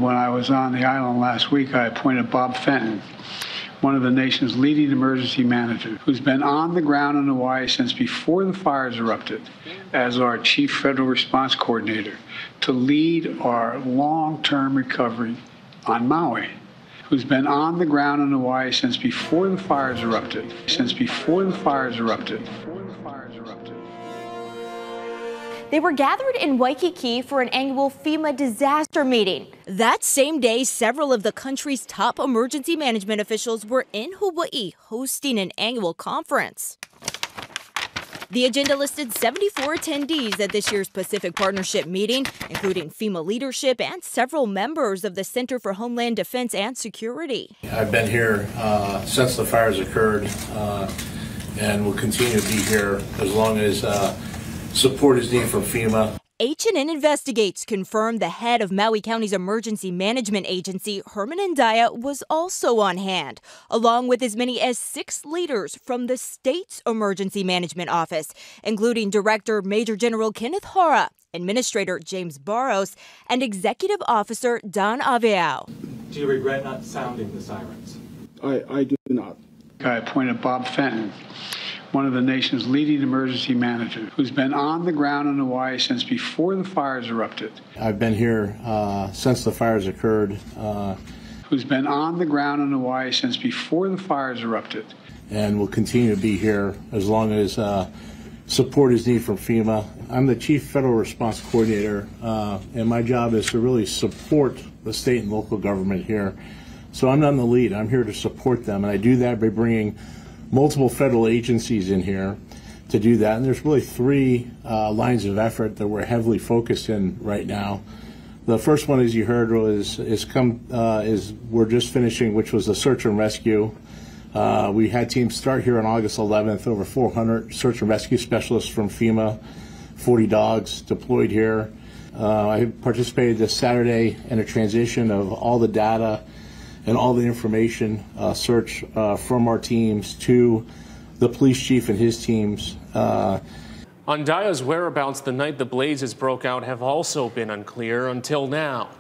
When I was on the island last week, I appointed Bob Fenton, one of the nation's leading emergency managers, who's been on the ground in Hawaii since before the fires erupted, as our chief federal response coordinator, to lead our long-term recovery on Maui. Who's been on the ground in Hawaii since before the fires erupted. They were gathered in Waikiki for an annual FEMA disaster meeting. That same day, several of the country's top emergency management officials were in Hawaii hosting an annual conference. The agenda listed 74 attendees at this year's Pacific Partnership meeting, including FEMA leadership and several members of the Center for Homeland Defense and Security. I've been here since the fires occurred and will continue to be here as long as support is needed from FEMA. H&N Investigates confirmed the head of Maui County's emergency management agency, Herman Andaya, was also on hand, along with as many as 6 leaders from the state's emergency management office, including Director Major General Kenneth Hara, Administrator James Barros, and Executive Officer Don Aveao. Do you regret not sounding the sirens? I do not. I appointed Bob Fenton, one of the nation's leading emergency managers, who's been on the ground in Hawaii since before the fires erupted. I've been here since the fires occurred. Who's been on the ground in Hawaii since before the fires erupted. And will continue to be here as long as support is needed from FEMA. I'm the Chief Federal Response Coordinator, and my job is to really support the state and local government here. So I'm not in the lead. I'm here to support them, and I do that by bringing multiple federal agencies in here to do that. And there's really 3 lines of effort that we're heavily focused in right now. The first one, as you heard, is we're just finishing, which was the search and rescue. We had teams start here on August 11th, over 400 search and rescue specialists from FEMA, 40 dogs deployed here. I participated this Saturday in a transition of all the data and all the information search from our teams to the police chief and his teams. Andaya's whereabouts the night the blazes broke out have also been unclear until now.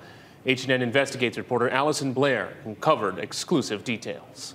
H&N Investigates reporter Allison Blair uncovered exclusive details.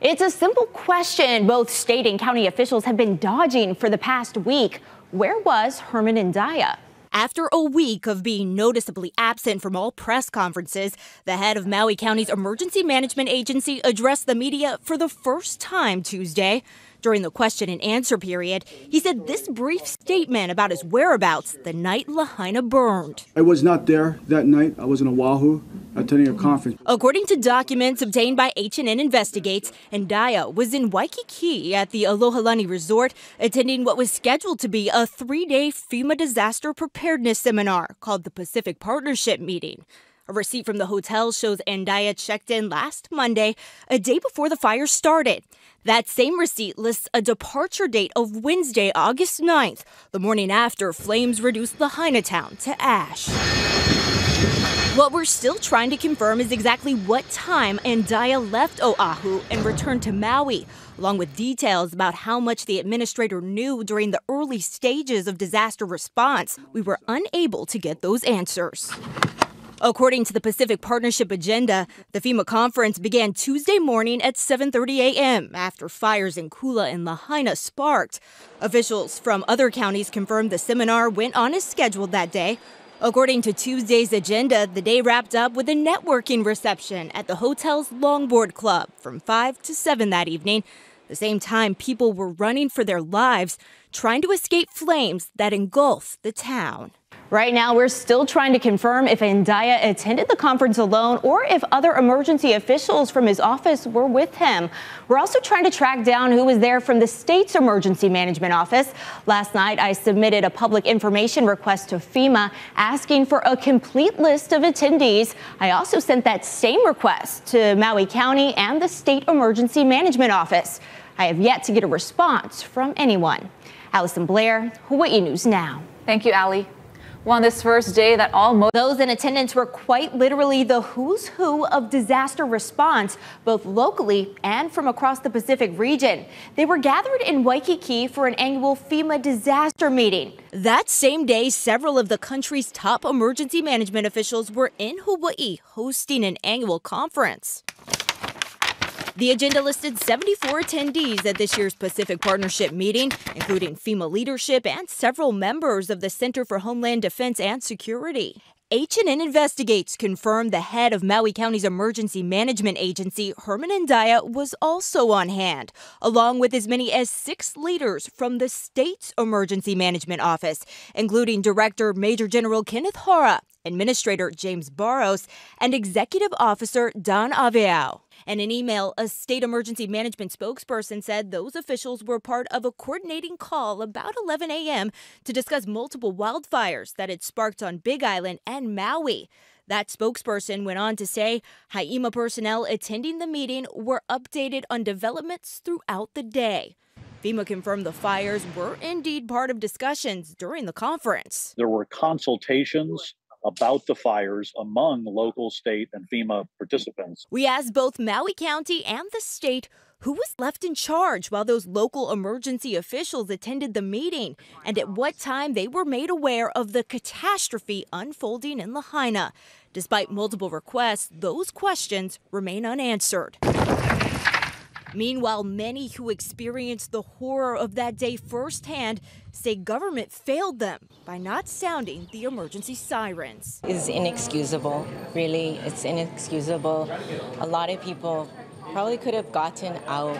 It's a simple question both state and county officials have been dodging for the past week. Where was Herman Andaya? After a week of being noticeably absent from all press conferences, the head of Maui County's emergency management agency addressed the media for the first time Tuesday. During the question and answer period, he said this brief statement about his whereabouts the night Lahaina burned. I was not there that night. I was in Oahu attending a conference. According to documents obtained by H&N Investigates, Andaya was in Waikiki at the Alohalani Resort attending what was scheduled to be a 3-day FEMA disaster preparedness seminar called the Pacific Partnership meeting. A receipt from the hotel shows Andaya checked in last Monday, a day before the fire started. That same receipt lists a departure date of Wednesday, August 9th, the morning after flames reduced Lahaina town to ash. What we're still trying to confirm is exactly what time Andaya left Oahu and returned to Maui, along with details about how much the administrator knew during the early stages of disaster response. We were unable to get those answers. According to the Pacific Partnership agenda, the FEMA conference began Tuesday morning at 7:30 a.m. after fires in Kula and Lahaina sparked. Officials from other counties confirmed the seminar went on as scheduled that day. According to Tuesday's agenda, the day wrapped up with a networking reception at the hotel's Longboard Club from 5 to 7 that evening. At the same time, people were running for their lives, trying to escape flames that engulfed the town. Right now, we're still trying to confirm if Andaya attended the conference alone or if other emergency officials from his office were with him. We're also trying to track down who was there from the state's emergency management office. Last night, I submitted a public information request to FEMA asking for a complete list of attendees. I also sent that same request to Maui County and the state emergency management office. I have yet to get a response from anyone. Allison Blair, Hawaii News Now. Thank you, Allie. Well, on this first day that those in attendance were quite literally the who's who of disaster response, both locally and from across the Pacific region. They were gathered in Waikiki for an annual FEMA disaster meeting. That same day, several of the country's top emergency management officials were in Hawaii hosting an annual conference. The agenda listed 74 attendees at this year's Pacific Partnership meeting, including FEMA leadership and several members of the Center for Homeland Defense and Security. H&N Investigates confirmed the head of Maui County's Emergency Management Agency, Herman Ndaya, was also on hand, along with as many as 6 leaders from the state's Emergency Management Office, including Director Major General Kenneth Hora, Administrator James Barros, and Executive Officer Don Aveao. In an email, a state emergency management spokesperson said those officials were part of a coordinating call about 11 a.m. to discuss multiple wildfires that had sparked on Big Island and Maui. That spokesperson went on to say HIEMA personnel attending the meeting were updated on developments throughout the day. FEMA confirmed the fires were indeed part of discussions during the conference. There were consultations about the fires among local, state, and FEMA participants. We asked both Maui County and the state who was left in charge while those local emergency officials attended the meeting and at what time they were made aware of the catastrophe unfolding in Lahaina. Despite multiple requests, those questions remain unanswered. Meanwhile, many who experienced the horror of that day firsthand say government failed them by not sounding the emergency sirens. It's inexcusable, really. It's inexcusable. A lot of people probably could have gotten out